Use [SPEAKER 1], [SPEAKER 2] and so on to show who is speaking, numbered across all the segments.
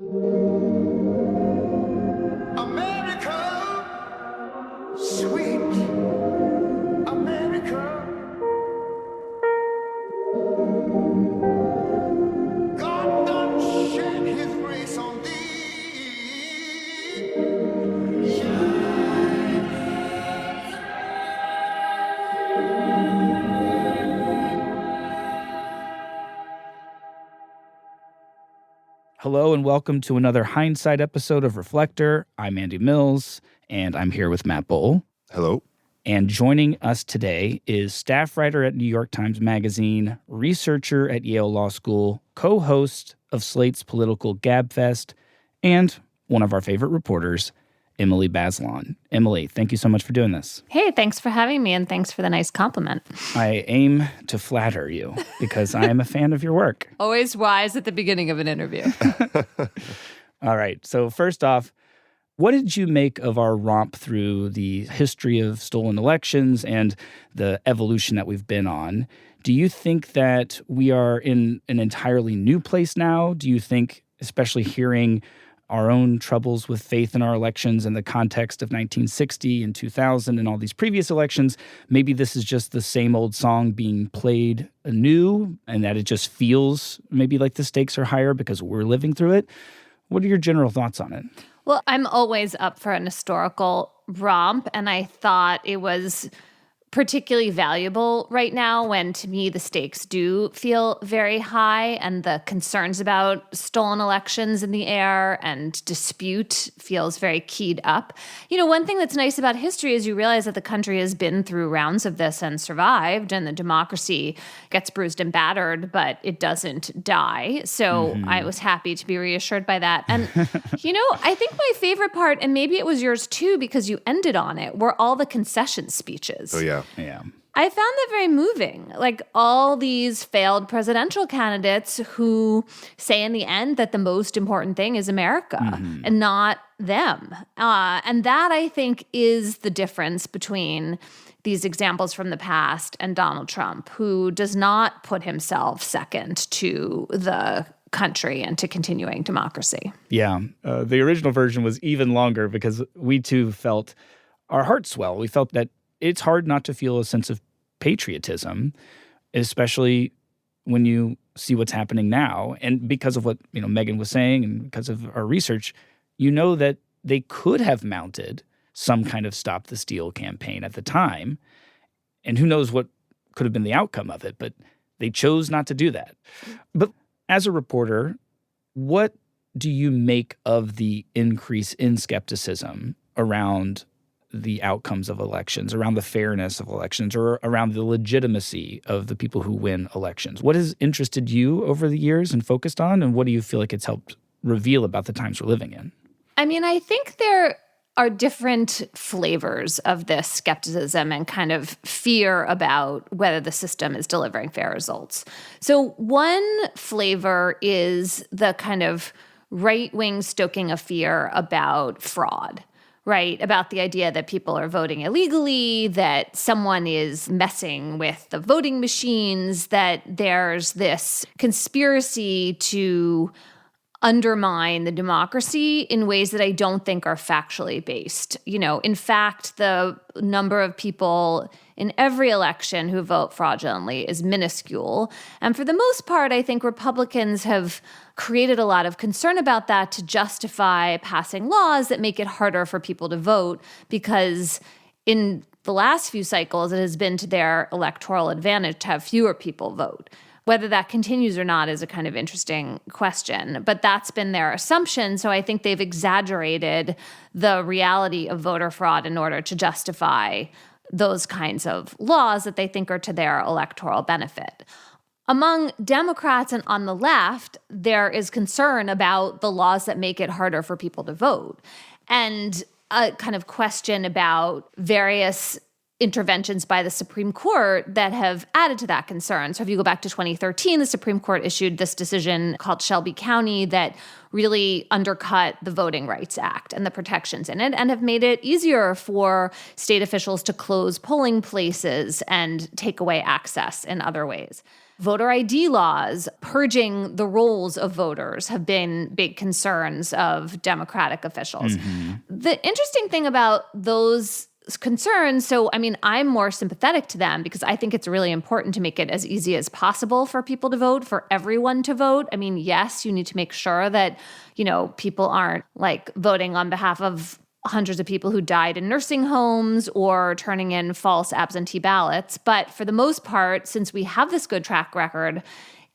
[SPEAKER 1] America, sweet America, God done shed his grace on thee.
[SPEAKER 2] Hello and welcome to another Hindsight episode of Reflector. I'm Andy Mills, and I'm here with Matt Bohl.
[SPEAKER 3] Hello.
[SPEAKER 2] And joining us today is staff writer at New York Times Magazine, researcher at Yale Law School, co-host of Slate's Political Gabfest, and one of our favorite reporters, Emily Bazelon. Emily, thank you so much for doing this.
[SPEAKER 4] Hey, thanks for having me, and thanks for the nice compliment.
[SPEAKER 2] I aim to flatter you because I am a fan of your work.
[SPEAKER 4] Always wise at the beginning of an interview.
[SPEAKER 2] All right. So first off, what did you make of our romp through the history of stolen elections and the evolution that we've been on? Do you think that we are in an entirely new place now? Do you think, especially hearing our own troubles with faith in our elections in the context of 1960 and 2000 and all these previous elections, maybe this is just the same old song being played anew and that it just feels maybe like the stakes are higher because we're living through it? What are your general thoughts on it?
[SPEAKER 4] Well, I'm always up for an historical romp, and I thought it was particularly valuable right now when, to me, the stakes do feel very high and the concerns about stolen elections in the air and dispute feels very keyed up. You know, one thing that's nice about history is you realize that the country has been through rounds of this and survived, and the democracy gets bruised and battered, but it doesn't die. So I was happy to be reassured by that. And, you know, I think my favorite part, and maybe it was yours too because you ended on it, were all the concession speeches.
[SPEAKER 3] Oh, yeah.
[SPEAKER 2] Yeah.
[SPEAKER 4] I found that very moving. Like all these failed presidential candidates who say in the end that the most important thing is America and not them. And that, I think, is the difference between these examples from the past and Donald Trump, who does not put himself second to the country and to continuing democracy.
[SPEAKER 2] Yeah. The original version was even longer because we too felt our hearts swell. We felt that it's hard not to feel a sense of patriotism, especially when you see what's happening now. And because of what, Megan was saying and because of our research, you know that they could have mounted some kind of Stop the Steal campaign at the time. And who knows what could have been the outcome of it, but they chose not to do that. But as a reporter, what do you make of the increase in skepticism around the outcomes of elections, around the fairness of elections, or around the legitimacy of the people who win elections? What has interested you over the years and focused on, and what do you feel like it's helped reveal about the times we're living in?
[SPEAKER 4] I mean, I think there are different flavors of this skepticism and kind of fear about whether the system is delivering fair results. So one flavor is the kind of right-wing stoking of fear about fraud. Right, about the idea that people are voting illegally, that someone is messing with the voting machines, that there's this conspiracy to undermine the democracy in ways that I don't think are factually based. In fact, the number of people in every election who vote fraudulently is minuscule. And for the most part, I think Republicans have created a lot of concern about that to justify passing laws that make it harder for people to vote, because in the last few cycles, it has been to their electoral advantage to have fewer people vote. Whether that continues or not is a kind of interesting question, but that's been their assumption. So I think they've exaggerated the reality of voter fraud in order to justify those kinds of laws that they think are to their electoral benefit. Among Democrats and on the left, there is concern about the laws that make it harder for people to vote, and a kind of question about various interventions by the Supreme Court that have added to that concern. So if you go back to 2013, the Supreme Court issued this decision called Shelby County that really undercut the Voting Rights Act and the protections in it and have made it easier for state officials to close polling places and take away access in other ways. voter ID laws, purging the rolls of voters have been big concerns of Democratic officials. The interesting thing about those concerns, so I mean, I'm more sympathetic to them because I think it's really important to make it as easy as possible for people to vote, for everyone to vote. I mean, yes, you need to make sure that, people aren't like voting on behalf of hundreds of people who died in nursing homes or turning in false absentee ballots. But for the most part, since we have this good track record,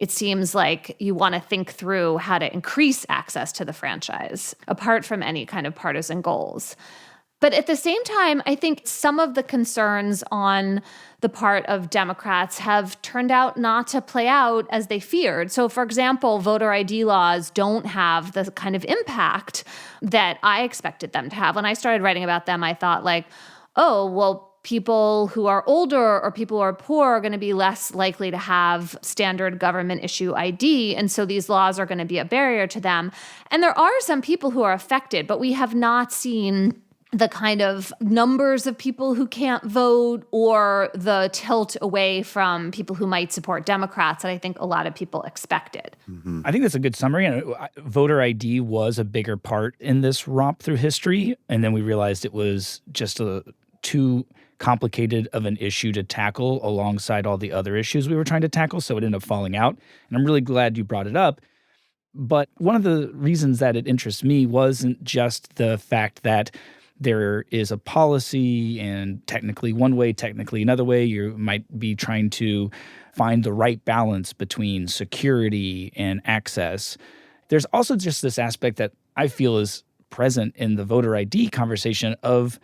[SPEAKER 4] it seems like you want to think through how to increase access to the franchise, apart from any kind of partisan goals. But at the same time, I think some of the concerns on the part of Democrats have turned out not to play out as they feared. So, for example, voter ID laws don't have the kind of impact that I expected them to have. When I started writing about them, I thought like, oh, well, people who are older or people who are poor are going to be less likely to have standard government issue ID. And so these laws are going to be a barrier to them. And there are some people who are affected, but we have not seen the kind of numbers of people who can't vote or the tilt away from people who might support Democrats that I think a lot of people expected.
[SPEAKER 2] I think that's a good summary. And voter ID was a bigger part in this romp through history. And then we realized it was just too complicated of an issue to tackle alongside all the other issues we were trying to tackle. So it ended up falling out. And I'm really glad you brought it up. But one of the reasons that it interests me wasn't just the fact that there is a policy and technically one way, technically another way. You might be trying to find the right balance between security and access. There's also just this aspect that I feel is present in the voter ID conversation of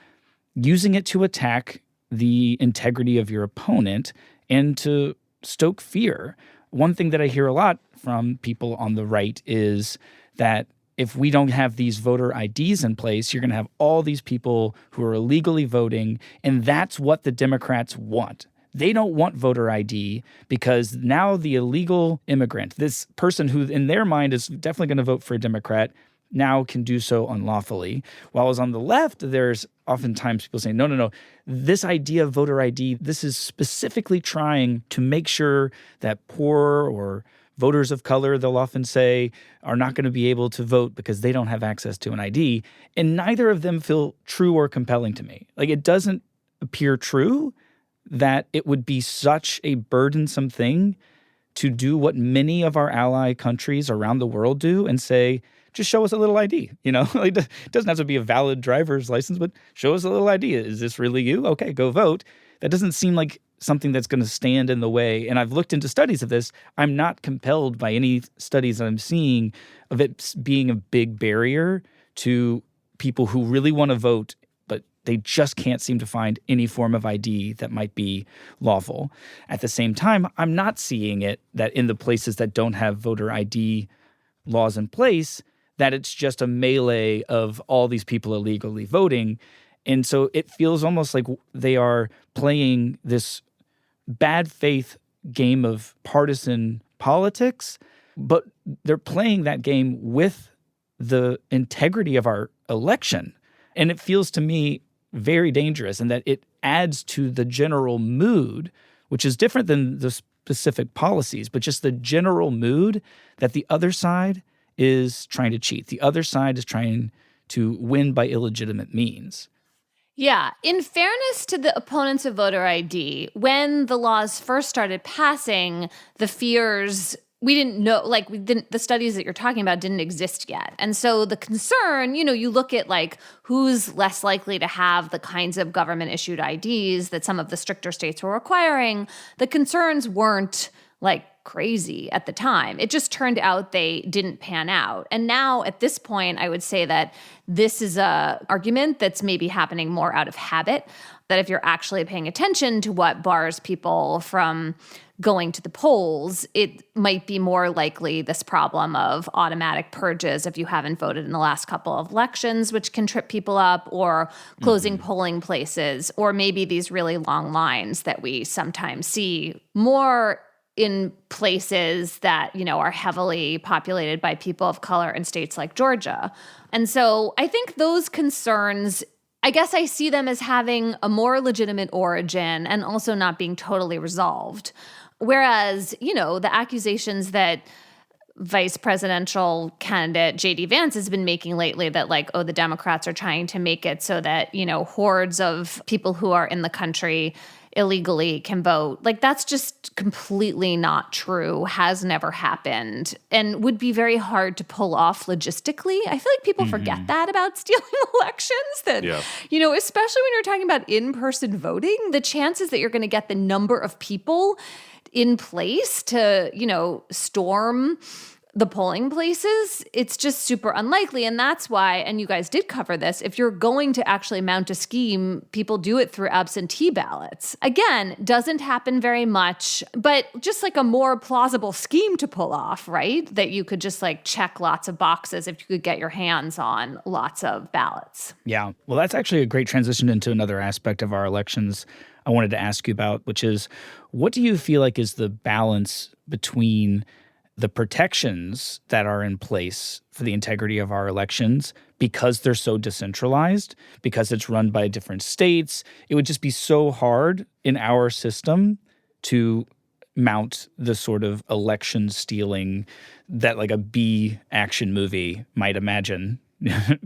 [SPEAKER 2] using it to attack the integrity of your opponent and to stoke fear. One thing that I hear a lot from people on the right is that if we don't have these voter IDs in place, you're going to have all these people who are illegally voting, and that's what the Democrats want. They don't want voter ID because now the illegal immigrant, this person who in their mind is definitely going to vote for a Democrat, now can do so unlawfully. While as on the left, there's oftentimes people saying, no, this idea of voter ID, this is specifically trying to make sure that poor or voters of color, they'll often say, are not going to be able to vote because they don't have access to an ID. And neither of them feel true or compelling to me. Like, it doesn't appear true that it would be such a burdensome thing to do what many of our ally countries around the world do and say, just show us a little ID. Like, it doesn't have to be a valid driver's license, but show us a little ID. Is this really you? Okay, go vote. That doesn't seem like something that's going to stand in the way. And I've looked into studies of this. I'm not compelled by any studies that I'm seeing of it being a big barrier to people who really want to vote, but they just can't seem to find any form of ID that might be lawful. At the same time, I'm not seeing it that in the places that don't have voter ID laws in place, that it's just a melee of all these people illegally voting. And so it feels almost like they are playing this bad faith game of partisan politics, but they're playing that game with the integrity of our election. And it feels to me very dangerous, and that it adds to the general mood, which is different than the specific policies, but just the general mood that the other side is trying to cheat. The other side is trying to win by illegitimate means.
[SPEAKER 4] Yeah. In fairness to the opponents of voter ID, when the laws first started passing, the fears, we didn't know, the studies that you're talking about didn't exist yet. And so the concern, you look at who's less likely to have the kinds of government issued IDs that some of the stricter states were requiring. The concerns weren't crazy at the time. It just turned out they didn't pan out. And now at this point, I would say that this is a argument that's maybe happening more out of habit, that if you're actually paying attention to what bars people from going to the polls, it might be more likely this problem of automatic purges if you haven't voted in the last couple of elections, which can trip people up, or closing polling places, or maybe these really long lines that we sometimes see more in places that, are heavily populated by people of color in states like Georgia. And so I think those concerns, I guess I see them as having a more legitimate origin and also not being totally resolved. Whereas, the accusations that vice presidential candidate J.D. Vance has been making lately that the Democrats are trying to make it so that, hordes of people who are in the country illegally can vote. That's just completely not true, has never happened, and would be very hard to pull off logistically. I feel like people forget that about stealing elections, that, especially when you're talking about in-person voting, the chances that you're going to get the number of people in place to, storm the polling places, it's just super unlikely. And that's why, and you guys did cover this, if you're going to actually mount a scheme, people do it through absentee ballots. Again, doesn't happen very much, but just a more plausible scheme to pull off, right? That you could just check lots of boxes if you could get your hands on lots of ballots.
[SPEAKER 2] Yeah. Well, that's actually a great transition into another aspect of our elections I wanted to ask you about, which is, what do you feel like is the balance between the protections that are in place for the integrity of our elections because they're so decentralized, because it's run by different states? It would just be so hard in our system to mount the sort of election stealing that a B action movie might imagine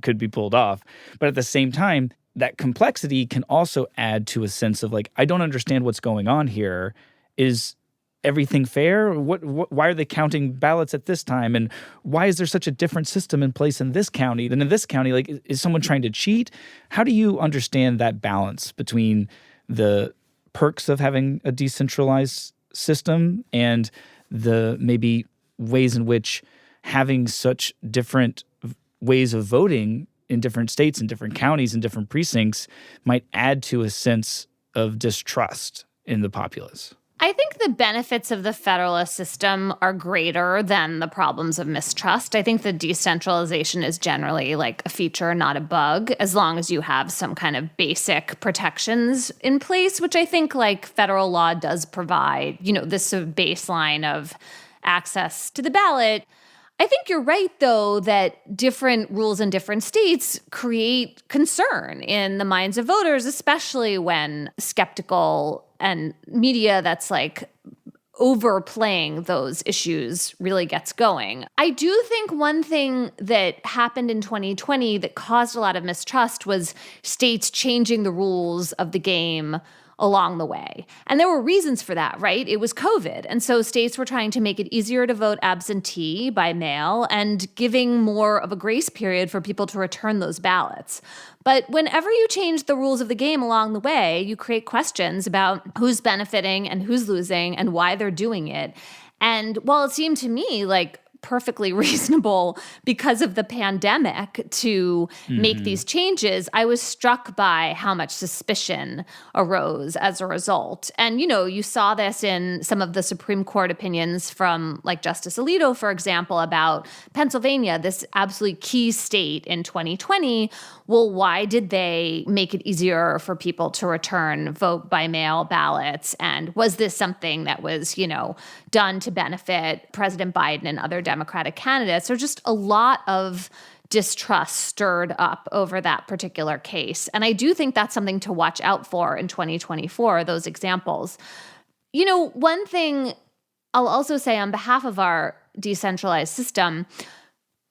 [SPEAKER 2] could be pulled off. But at the same time, that complexity can also add to a sense of I don't understand what's going on here. Is everything fair? Why are they counting ballots at this time? And why is there such a different system in place in this county than in this county? Is someone trying to cheat? How do you understand that balance between the perks of having a decentralized system and the maybe ways in which having such different ways of voting in different states and different counties and different precincts might add to a sense of distrust in the populace?
[SPEAKER 4] I think the benefits of the federalist system are greater than the problems of mistrust. I think the decentralization is generally a feature, not a bug, as long as you have some kind of basic protections in place, which I think federal law does provide, this sort of baseline of access to the ballot. I think you're right, though, that different rules in different states create concern in the minds of voters, especially when skeptical and media that's overplaying those issues really gets going. I do think one thing that happened in 2020 that caused a lot of mistrust was states changing the rules of the game along the way. And there were reasons for that, right? It was COVID. And so states were trying to make it easier to vote absentee by mail and giving more of a grace period for people to return those ballots. But whenever you change the rules of the game along the way, you create questions about who's benefiting and who's losing and why they're doing it. And while it seemed to me perfectly reasonable because of the pandemic to make these changes, I was struck by how much suspicion arose as a result. And, you saw this in some of the Supreme Court opinions from Justice Alito, for example, about Pennsylvania, this absolutely key state in 2020. Well, why did they make it easier for people to return vote by mail ballots? And was this something that was, done to benefit President Biden and other Democratic candidates? There's just a lot of distrust stirred up over that particular case. And I do think that's something to watch out for in 2024, those examples. One thing I'll also say on behalf of our decentralized system,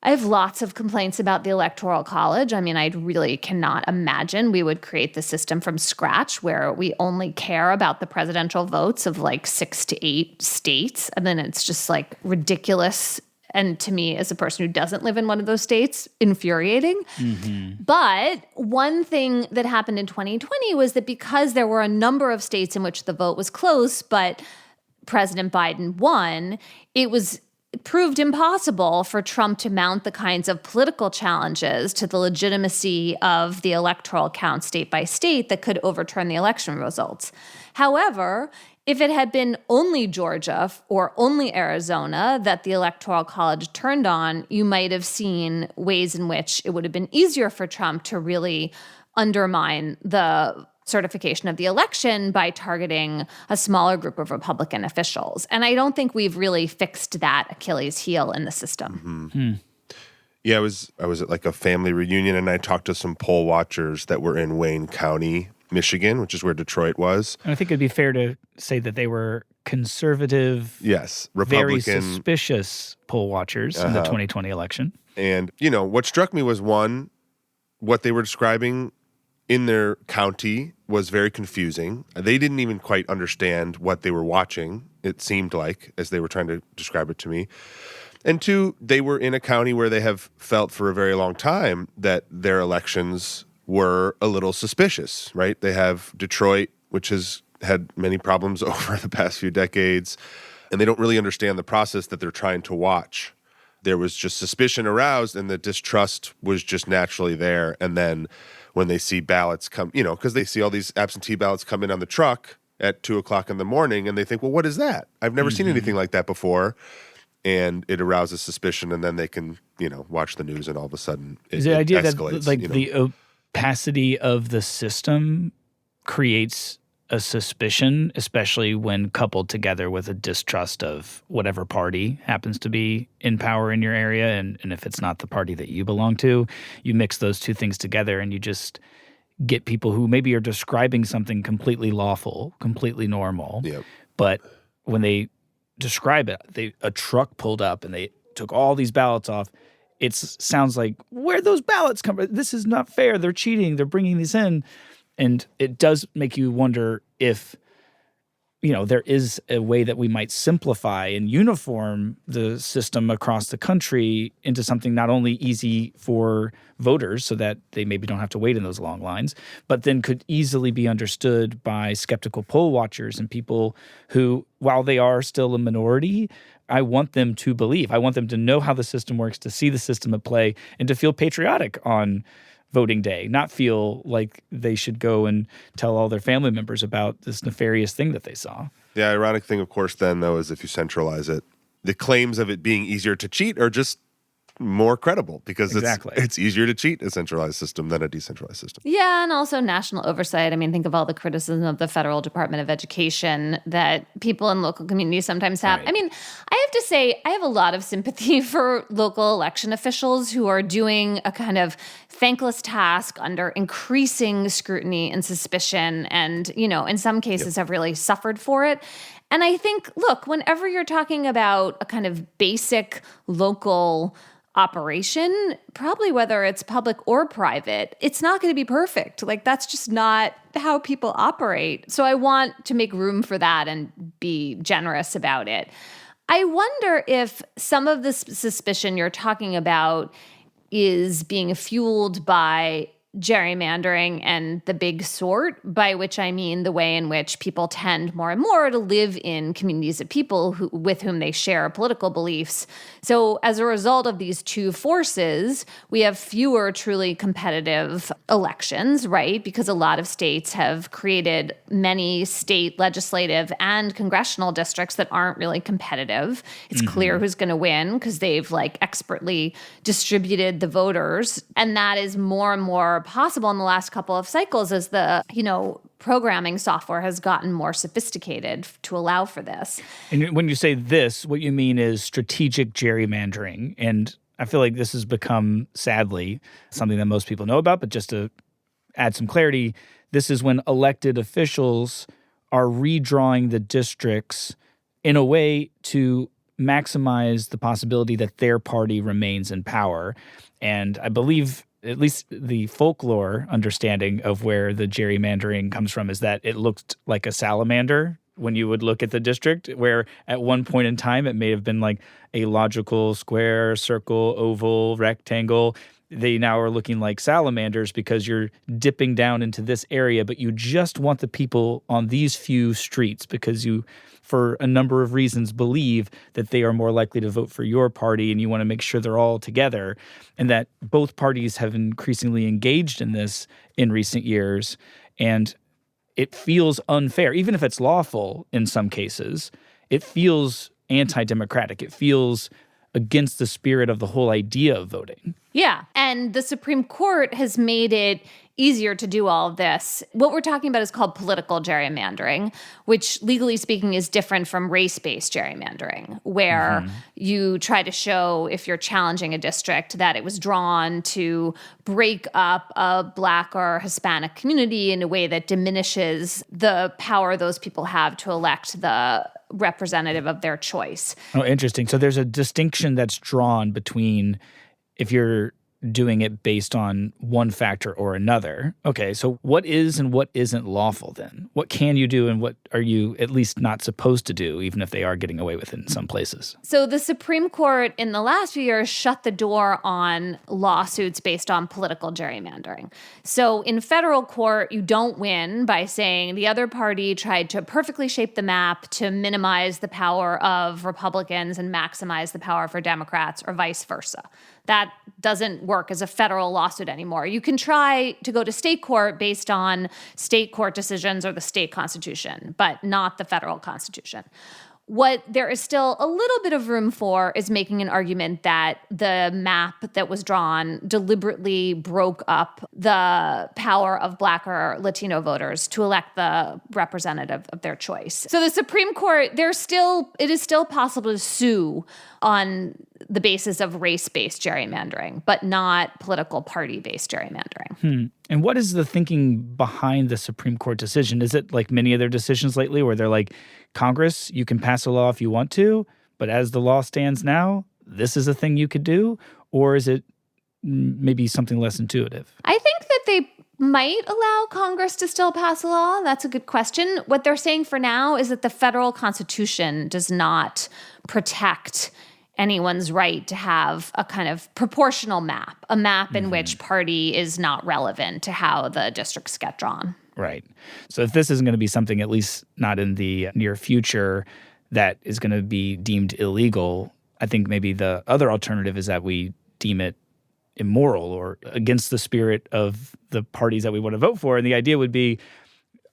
[SPEAKER 4] I have lots of complaints about the Electoral College. I mean, I really cannot imagine we would create the system from scratch where we only care about the presidential votes of 6 to 8 states. And then it's just ridiculous. And to me, as a person who doesn't live in one of those states, infuriating. But one thing that happened in 2020 was that because there were a number of states in which the vote was close, but President Biden won, it proved impossible for Trump to mount the kinds of political challenges to the legitimacy of the electoral count state by state that could overturn the election results. However, if it had been only Georgia or only Arizona that the Electoral College turned on, you might have seen ways in which it would have been easier for Trump to really undermine the certification of the election by targeting a smaller group of Republican officials. And I don't think we've really fixed that Achilles heel in the system.
[SPEAKER 3] Yeah, I was at a family reunion, and I talked to some poll watchers that were in Wayne County, Michigan, which is where Detroit was.
[SPEAKER 2] And I think it'd be fair to say that they were conservative,
[SPEAKER 3] Yes,
[SPEAKER 2] very
[SPEAKER 3] Republican.
[SPEAKER 2] suspicious poll watchers in the 2020 election.
[SPEAKER 3] And, what struck me was, one, what they were describing in their county was very confusing. They didn't even quite understand what they were watching, it seemed like, as they were trying to describe it to me. And two, they were in a county where they have felt for a very long time that their elections were a little suspicious, right? They have Detroit, which has had many problems over the past few decades, and they don't really understand the process that they're trying to watch. There was just suspicion aroused, and the distrust was just naturally there. And then when they see ballots come, because they see all these absentee ballots come in on the truck at 2:00 in the morning, and they think, well, what is that? I've never seen anything like that before. And it arouses suspicion, and then they can, watch the news, and all of a sudden it
[SPEAKER 2] The idea
[SPEAKER 3] escalates.
[SPEAKER 2] that the opacity of the system creates a suspicion, especially when coupled together with a distrust of whatever party happens to be in power in your area. And if it's not the party that you belong to, you mix those two things together and you just get people who maybe are describing something completely lawful, completely normal.
[SPEAKER 3] Yep.
[SPEAKER 2] But when they describe it, a truck pulled up and they took all these ballots off. It sounds like, where'd those ballots come from? This is not fair. They're cheating. They're bringing these in. And it does make you wonder if, there is a way that we might simplify and uniform the system across the country into something not only easy for voters so that they maybe don't have to wait in those long lines, but then could easily be understood by skeptical poll watchers and people who, while they are still a minority, I want them to believe. I want them to know how the system works, to see the system at play, and to feel patriotic on voting day, not feel like they should go and tell all their family members about this nefarious thing that they saw.
[SPEAKER 3] The ironic thing, of course, then, though, is if you centralize it, the claims of it being easier to cheat are just more credible because it's easier to cheat a centralized system than a decentralized system.
[SPEAKER 4] Yeah, and also national oversight. I mean, think of all the criticism of the Federal Department of Education that people in local communities sometimes have.
[SPEAKER 2] Right.
[SPEAKER 4] I mean, I have to say, I have a lot of sympathy for local election officials who are doing a kind of thankless task under increasing scrutiny and suspicion and, in some cases have really suffered for it. And I think, look, whenever you're talking about a kind of basic local operation, probably whether it's public or private, it's not going to be perfect. Like, that's just not how people operate. So I want to make room for that and be generous about it. I wonder if some of the suspicion you're talking about is being fueled by gerrymandering and the big sort, by which I mean the way in which people tend more and more to live in communities of people with whom they share political beliefs. So as a result of these two forces, we have fewer truly competitive elections, right? Because a lot of states have created many state legislative and congressional districts that aren't really competitive. It's clear who's going to win because they've expertly distributed the voters. And that is more and more possible in the last couple of cycles as the, programming software has gotten more sophisticated to allow for this.
[SPEAKER 2] And when you say this, what you mean is strategic gerrymandering. And I feel like this has become, sadly, something that most people know about, but just to add some clarity, this is when elected officials are redrawing the districts in a way to maximize the possibility that their party remains in power. And I believe at least the folklore understanding of where the gerrymandering comes from is that it looked like a salamander when you would look at the district, where at one point in time it may have been like a logical square, circle, oval, rectangle. They now are looking like salamanders because you're dipping down into this area, but you just want the people on these few streets because you, for a number of reasons, believe that they are more likely to vote for your party, and you want to make sure they're all together, and that both parties have increasingly engaged in this in recent years. And it feels unfair, even if it's lawful in some cases. It feels anti-democratic. It feels against the spirit of the whole idea of voting.
[SPEAKER 4] Yeah. And the Supreme Court has made it easier to do all of this. What we're talking about is called political gerrymandering, which legally speaking is different from race-based gerrymandering, where you try to show, if you're challenging a district, that it was drawn to break up a Black or Hispanic community in a way that diminishes the power those people have to elect the representative of their choice.
[SPEAKER 2] Oh, interesting. So there's a distinction that's drawn between if you're doing it based on one factor or another. Okay, so what is and what isn't lawful then? What can you do and what are you at least not supposed to do, even if they are getting away with it in some places?
[SPEAKER 4] So the Supreme Court in the last few years shut the door on lawsuits based on political gerrymandering. So in federal court, you don't win by saying the other party tried to perfectly shape the map to minimize the power of Republicans and maximize the power for Democrats, or vice versa. That doesn't work as a federal lawsuit anymore. You can try to go to state court based on state court decisions or the state constitution, but not the federal constitution. What there is still a little bit of room for is making an argument that the map that was drawn deliberately broke up the power of Black or Latino voters to elect the representative of their choice. So the Supreme Court, it is still possible to sue on the basis of race-based gerrymandering, but not political party-based gerrymandering.
[SPEAKER 2] And what is the thinking behind the Supreme Court decision? Is it like many of their decisions lately where they're like, Congress, you can pass a law if you want to, but as the law stands now, this is a thing you could do? Or is it maybe something less intuitive?
[SPEAKER 4] I think that they might allow Congress to still pass a law. That's a good question. What they're saying for now is that the federal Constitution does not protect anyone's right to have a kind of proportional map, a map in which party is not relevant to how the districts get drawn.
[SPEAKER 2] Right. So if this isn't going to be something, at least not in the near future, that is going to be deemed illegal, I think maybe the other alternative is that we deem it immoral or against the spirit of the parties that we want to vote for. And the idea would be,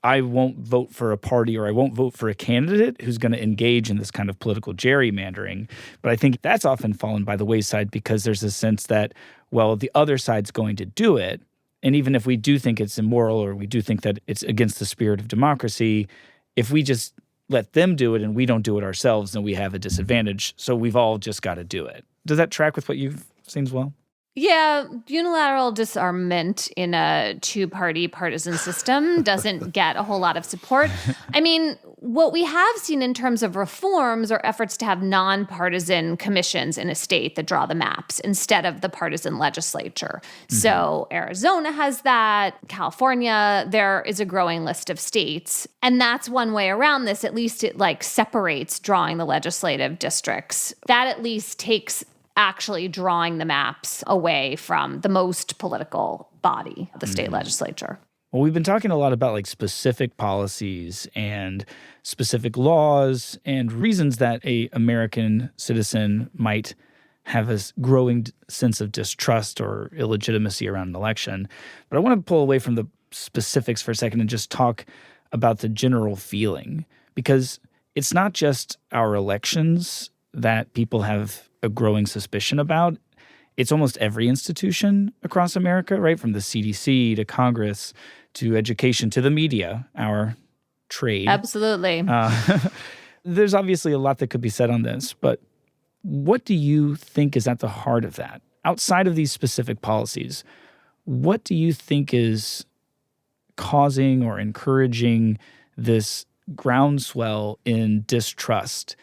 [SPEAKER 2] I won't vote for a party or I won't vote for a candidate who's going to engage in this kind of political gerrymandering. But I think that's often fallen by the wayside because there's a sense that, well, the other side's going to do it. And even if we do think it's immoral or we do think that it's against the spirit of democracy, if we just let them do it and we don't do it ourselves, then we have a disadvantage. So we've all just got to do it. Does that track with what you've seen as well?
[SPEAKER 4] Yeah, unilateral disarmament in a two-party partisan system doesn't get a whole lot of support. I mean, what we have seen in terms of reforms are efforts to have nonpartisan commissions in a state that draw the maps instead of the partisan legislature. So Arizona has that, California, there is a growing list of states. And that's one way around this. At least it separates drawing the legislative districts. That at least takes actually drawing the maps away from the most political body, the state legislature.
[SPEAKER 2] Well, we've been talking a lot about specific policies and specific laws and reasons that a American citizen might have a growing sense of distrust or illegitimacy around an election. But I want to pull away from the specifics for a second and just talk about the general feeling, because it's not just our elections that people have a growing suspicion about. It's almost every institution across America, right? From the CDC to Congress to education to the media, our trade.
[SPEAKER 4] Absolutely.
[SPEAKER 2] There's obviously a lot that could be said on this, but what do you think is at the heart of that? Outside of these specific policies, what do you think is causing or encouraging this groundswell in distrust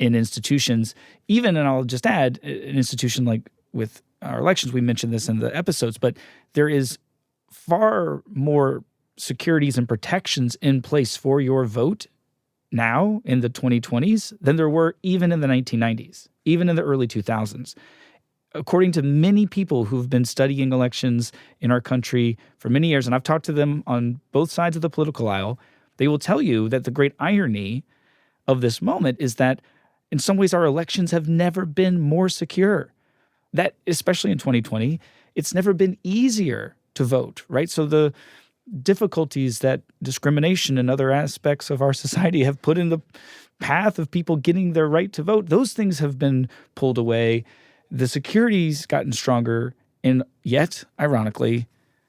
[SPEAKER 2] in institutions, even, and I'll just add, an institution like with our elections, we mentioned this in the episodes, but there is far more securities and protections in place for your vote now in the 2020s than there were even in the 1990s, even in the early 2000s. According to many people who've been studying elections in our country for many years, and I've talked to them on both sides of the political aisle, they will tell you that the great irony of this moment is that in some ways our elections have never been more secure. That, especially in 2020, it's never been easier to vote, right? So the difficulties that discrimination and other aspects of our society have put in the path of people getting their right to vote, those things have been pulled away. The security's gotten stronger, and yet, ironically,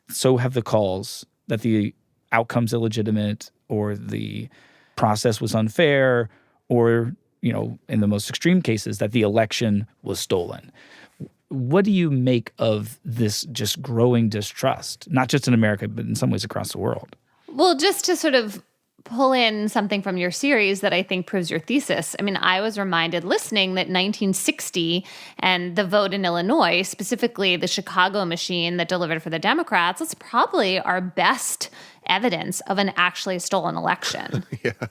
[SPEAKER 2] so have the calls that the outcome's illegitimate or the process was unfair or, in the most extreme cases, that the election was stolen. What do you make of this just growing distrust, not just in America, but in some ways across the world?
[SPEAKER 4] Well, just to sort of pull in something from your series that I think proves your thesis. I mean, I was reminded listening that 1960 and the vote in Illinois, specifically the Chicago machine that delivered for the Democrats, it's probably our best evidence of an actually stolen election,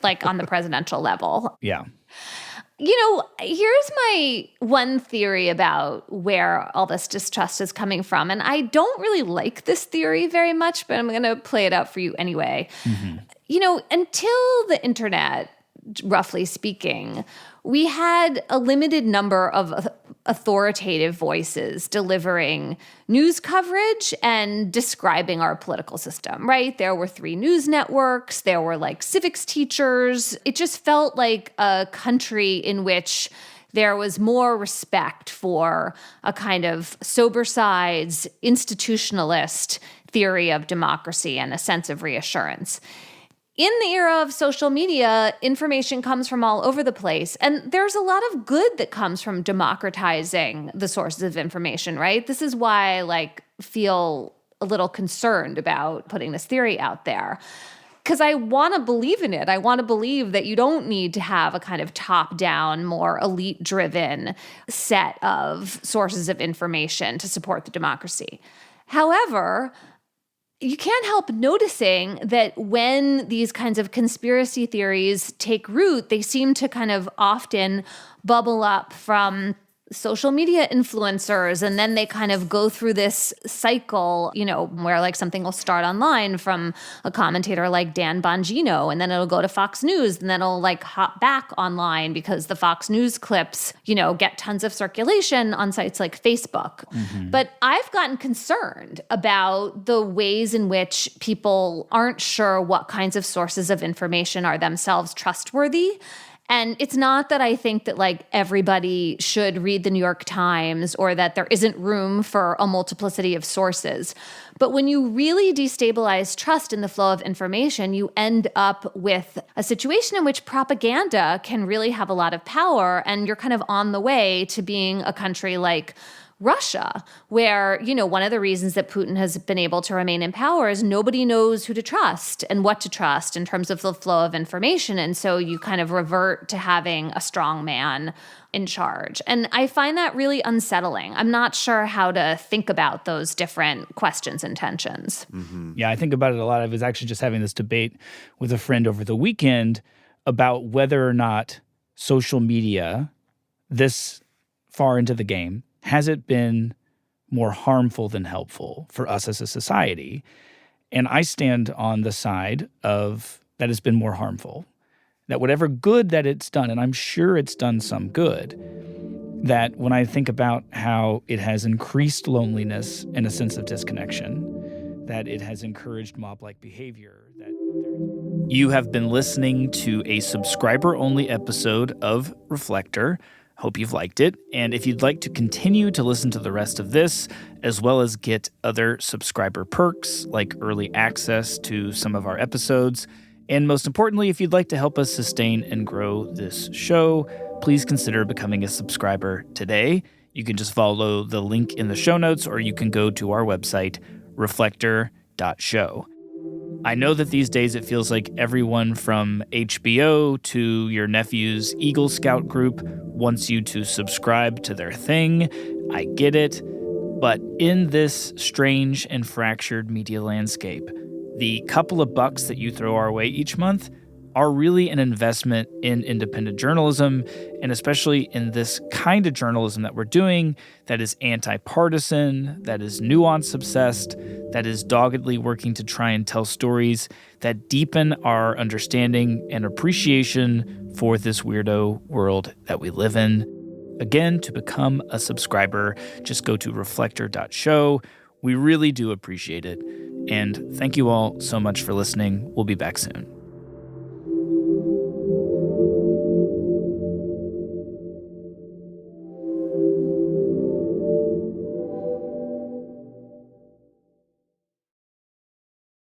[SPEAKER 4] like on the presidential level.
[SPEAKER 2] Yeah.
[SPEAKER 4] Here's my one theory about where all this distrust is coming from. And I don't really like this theory very much, but I'm going to play it out for you anyway. Mm-hmm. Until the internet, roughly speaking, we had a limited number of authoritative voices delivering news coverage and describing our political system, right? There were 3 news networks. There were civics teachers. It just felt like a country in which there was more respect for a kind of sober sides, institutionalist theory of democracy and a sense of reassurance. In the era of social media, information comes from all over the place. And there's a lot of good that comes from democratizing the sources of information, right? This is why I feel a little concerned about putting this theory out there. Because I want to believe in it. I want to believe that you don't need to have a kind of top-down, more elite-driven set of sources of information to support the democracy. However, you can't help noticing that when these kinds of conspiracy theories take root, they seem to kind of often bubble up from social media influencers, and then they kind of go through this cycle, where something will start online from a commentator like Dan Bongino, and then it'll go to Fox News, and then it'll hop back online because the Fox News clips, get tons of circulation on sites like Facebook. Mm-hmm. But I've gotten concerned about the ways in which people aren't sure what kinds of sources of information are themselves trustworthy. And it's not that I think that everybody should read the New York Times or that there isn't room for a multiplicity of sources. But when you really destabilize trust in the flow of information, you end up with a situation in which propaganda can really have a lot of power, and you're kind of on the way to being a country like Russia, where, one of the reasons that Putin has been able to remain in power is nobody knows who to trust and what to trust in terms of the flow of information. And so you kind of revert to having a strong man in charge. And I find that really unsettling. I'm not sure how to think about those different questions and tensions.
[SPEAKER 2] Mm-hmm. Yeah, I think about it a lot. I was actually just having this debate with a friend over the weekend about whether or not social media, this far into the game, has it been more harmful than helpful for us as a society? And I stand on the side of that it's been more harmful. That whatever good that it's done, and I'm sure it's done some good, that when I think about how it has increased loneliness and a sense of disconnection, that it has encouraged mob-like behavior. You have been listening to a subscriber-only episode of Reflector. Hope you've liked it. And if you'd like to continue to listen to the rest of this, as well as get other subscriber perks like early access to some of our episodes, and most importantly, if you'd like to help us sustain and grow this show, please consider becoming a subscriber today. You can just follow the link in the show notes, or you can go to our website, reflector.show. I know that these days it feels like everyone from HBO to your nephew's Eagle Scout group wants you to subscribe to their thing. I get it. But in this strange and fractured media landscape, the couple of bucks that you throw our way each month are really an investment in independent journalism, and especially in this kind of journalism that we're doing that is anti-partisan, that is nuance-obsessed, that is doggedly working to try and tell stories that deepen our understanding and appreciation for this weirdo world that we live in. Again, to become a subscriber, just go to reflector.show. We really do appreciate it. And thank you all so much for listening. We'll be back soon.